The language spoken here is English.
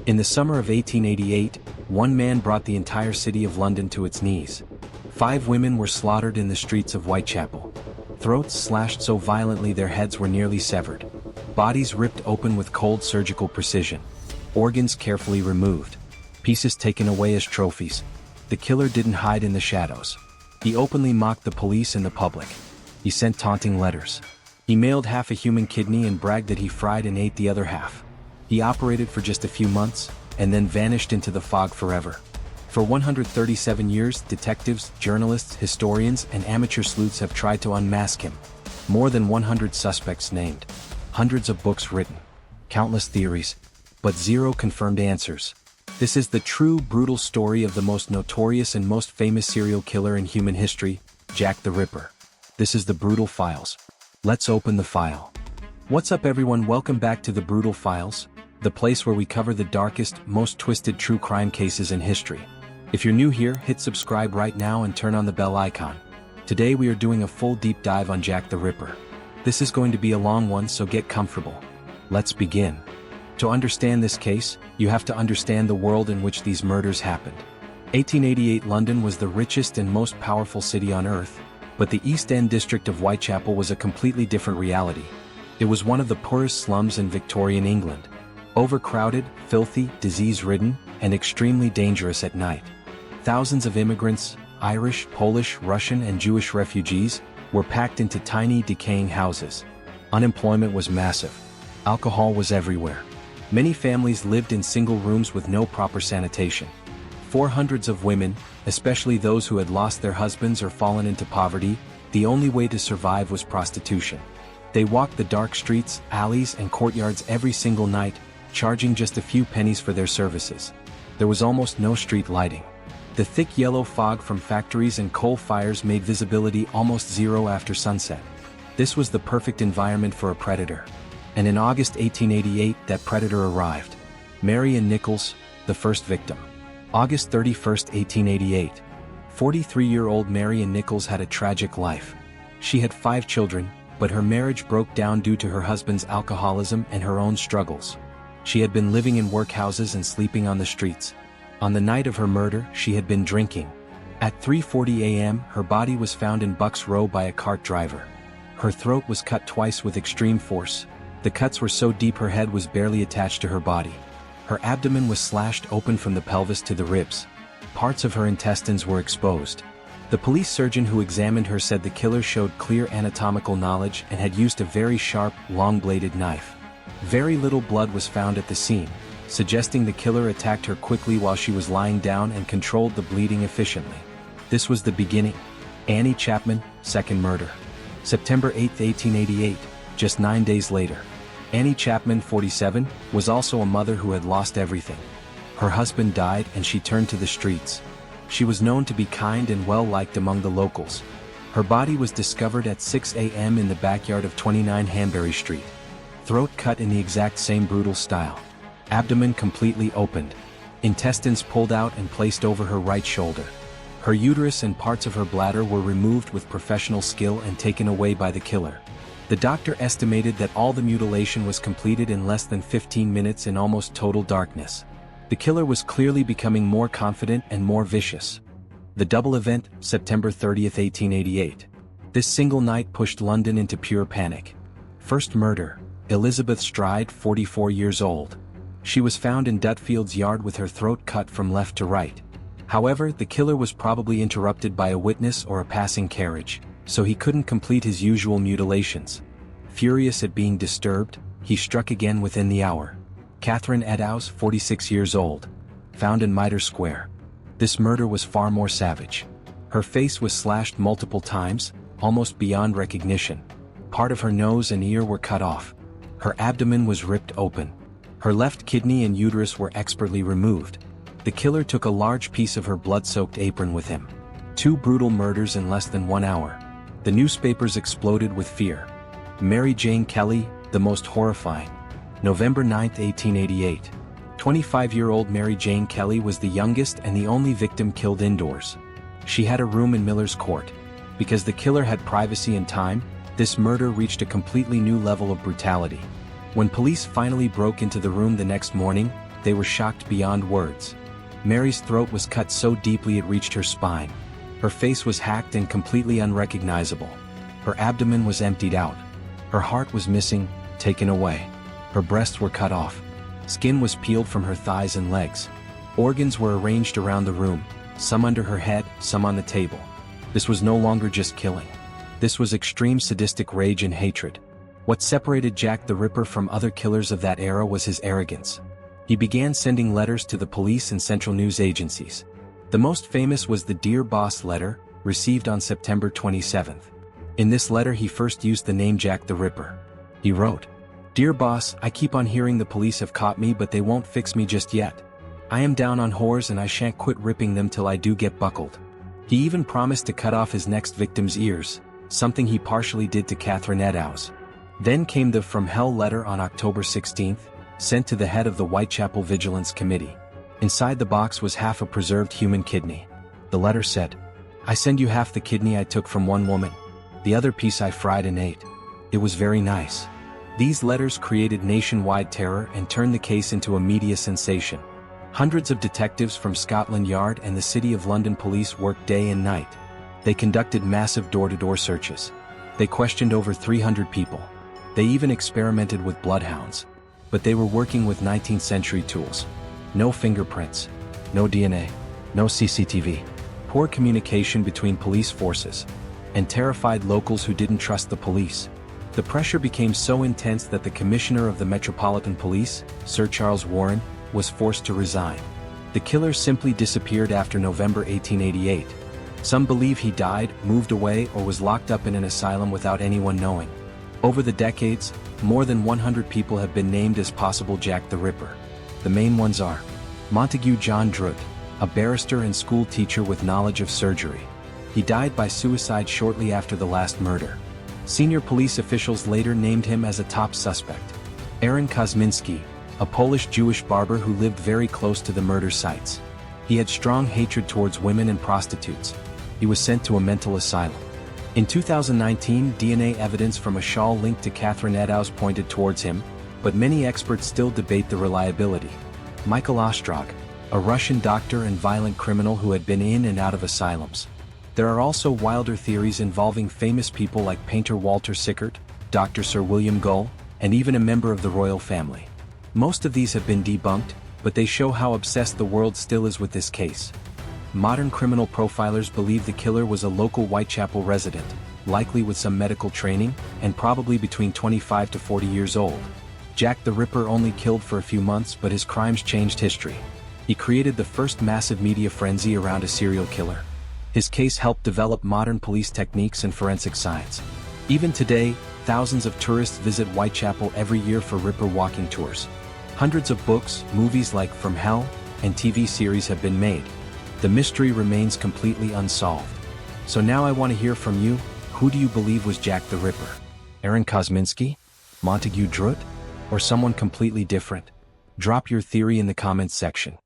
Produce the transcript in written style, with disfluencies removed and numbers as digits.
In the summer of 1888, one man brought the entire city of London to its knees. 5 women were slaughtered in the streets of Whitechapel. Throats slashed so violently their heads were nearly severed. Bodies ripped open with cold surgical precision. Organs carefully removed. Pieces taken away as trophies. The killer didn't hide in the shadows. He openly mocked the police and the public. He sent taunting letters. He mailed half a human kidney and bragged that he fried and ate the other half. He operated for just a few months, and then vanished into the fog forever. For 137 years, detectives, journalists, historians, and amateur sleuths have tried to unmask him. More than 100 suspects named. Hundreds of books written. Countless theories. But zero confirmed answers. This is the true, brutal story of the most notorious and most famous serial killer in human history, Jack the Ripper. This is the Brutal Files. Let's open the file. What's up everyone, welcome back to the Brutal Files, the place where we cover the darkest, most twisted true crime cases in history. If you're new here, hit subscribe right now and turn on the bell icon. Today we are doing a full deep dive on Jack the Ripper. This is going to be a long one, so get comfortable. Let's begin. To understand this case, you have to understand the world in which these murders happened. 1888 London was the richest and most powerful city on earth, but the East End district of Whitechapel was a completely different reality. It was one of the poorest slums in Victorian England. Overcrowded, filthy, disease-ridden, and extremely dangerous at night. Thousands of immigrants, Irish, Polish, Russian, and Jewish refugees, were packed into tiny, decaying houses. Unemployment was massive. Alcohol was everywhere. Many families lived in single rooms with no proper sanitation. For hundreds of women, especially those who had lost their husbands or fallen into poverty, the only way to survive was prostitution. They walked the dark streets, alleys, and courtyards every single night, charging just a few pennies for their services. There was almost no street lighting. The thick yellow fog from factories and coal fires made visibility almost zero after sunset. This was the perfect environment for a predator. And in August 1888, that predator arrived. Mary Ann Nichols, the first victim. August 31, 1888. 43-year-old Mary Ann Nichols had a tragic life. She had 5 children, but her marriage broke down due to her husband's alcoholism and her own struggles. She had been living in workhouses and sleeping on the streets. On the night of her murder, she had been drinking. At 3:40 a.m., her body was found in Bucks Row by a cart driver. Her throat was cut twice with extreme force. The cuts were so deep her head was barely attached to her body. Her abdomen was slashed open from the pelvis to the ribs. Parts of her intestines were exposed. The police surgeon who examined her said the killer showed clear anatomical knowledge and had used a very sharp, long-bladed knife. Very little blood was found at the scene, suggesting the killer attacked her quickly while she was lying down and controlled the bleeding efficiently. This was the beginning. Annie Chapman, second murder. September 8, 1888, just 9 days later. Annie Chapman, 47, was also a mother who had lost everything. Her husband died and she turned to the streets. She was known to be kind and well-liked among the locals. Her body was discovered at 6 a.m. in the backyard of 29 Hanbury Street. Throat cut in the exact same brutal style. Abdomen completely opened. Intestines pulled out and placed over her right shoulder. Her uterus and parts of her bladder were removed with professional skill and taken away by the killer. The doctor estimated that all the mutilation was completed in less than 15 minutes in almost total darkness. The killer was clearly becoming more confident and more vicious. The double event, September 30, 1888. This single night pushed London into pure panic. First murder. Elizabeth Stride, 44 years old. She was found in Dutfield's yard with her throat cut from left to right. However, the killer was probably interrupted by a witness or a passing carriage, so he couldn't complete his usual mutilations. Furious at being disturbed, he struck again within the hour. Catherine Eddowes, 46 years old. Found in Mitre Square. This murder was far more savage. Her face was slashed multiple times, almost beyond recognition. Part of her nose and ear were cut off. Her abdomen was ripped open. Her left kidney and uterus were expertly removed. The killer took a large piece of her blood-soaked apron with him. 2 brutal murders in less than 1 hour. The newspapers exploded with fear. Mary Jane Kelly, the most horrifying. November 9, 1888. 25-year-old Mary Jane Kelly was the youngest and the only victim killed indoors. She had a room in Miller's Court. Because the killer had privacy and time, this murder reached a completely new level of brutality. When police finally broke into the room the next morning, they were shocked beyond words. Mary's throat was cut so deeply it reached her spine. Her face was hacked and completely unrecognizable. Her abdomen was emptied out. Her heart was missing, taken away. Her breasts were cut off. Skin was peeled from her thighs and legs. Organs were arranged around the room, some under her head, some on the table. This was no longer just killing. This was extreme sadistic rage and hatred. What separated Jack the Ripper from other killers of that era was his arrogance. He began sending letters to the police and central news agencies. The most famous was the Dear Boss letter, received on September 27th. In this letter he first used the name Jack the Ripper. He wrote, "Dear Boss, I keep on hearing the police have caught me but they won't fix me just yet. I am down on whores and I shan't quit ripping them till I do get buckled." He even promised to cut off his next victim's ears, something he partially did to Catherine Eddowes. Then came the From Hell letter on October 16th, sent to the head of the Whitechapel Vigilance Committee. Inside the box was half a preserved human kidney. The letter said, "I send you half the kidney I took from one woman. The other piece I fried and ate. It was very nice." These letters created nationwide terror and turned the case into a media sensation. Hundreds of detectives from Scotland Yard and the City of London police worked day and night. They conducted massive door-to-door searches. They questioned over 300 people. They even experimented with bloodhounds. But they were working with 19th century tools. No fingerprints, no DNA, no CCTV. Poor communication between police forces, and terrified locals who didn't trust the police. The pressure became so intense that the Commissioner of the Metropolitan Police, Sir Charles Warren, was forced to resign. The killer simply disappeared after November 1888. Some believe he died, moved away, or was locked up in an asylum without anyone knowing. Over the decades, more than 100 people have been named as possible Jack the Ripper. The main ones are Montague John Druitt, a barrister and school teacher with knowledge of surgery. He died by suicide shortly after the last murder. Senior police officials later named him as a top suspect. Aaron Kosminski, a Polish Jewish barber who lived very close to the murder sites. He had strong hatred towards women and prostitutes. He was sent to a mental asylum. In 2019, DNA evidence from a shawl linked to Catherine Eddowes pointed towards him, but many experts still debate the reliability. Michael Ostrog, a Russian doctor and violent criminal who had been in and out of asylums. There are also wilder theories involving famous people like painter Walter Sickert, Dr. Sir William Gull, and even a member of the royal family. Most of these have been debunked, but they show how obsessed the world still is with this case. Modern criminal profilers believe the killer was a local Whitechapel resident, likely with some medical training, and probably between 25 to 40 years old. Jack the Ripper only killed for a few months, but his crimes changed history. He created the first massive media frenzy around a serial killer. His case helped develop modern police techniques and forensic science. Even today, thousands of tourists visit Whitechapel every year for Ripper walking tours. Hundreds of books, movies like From Hell, and TV series have been made. The mystery remains completely unsolved. So now I want to hear from you. Who do you believe was Jack the Ripper? Aaron Kosminski? Montague Druitt? Or someone completely different? Drop your theory in the comments section.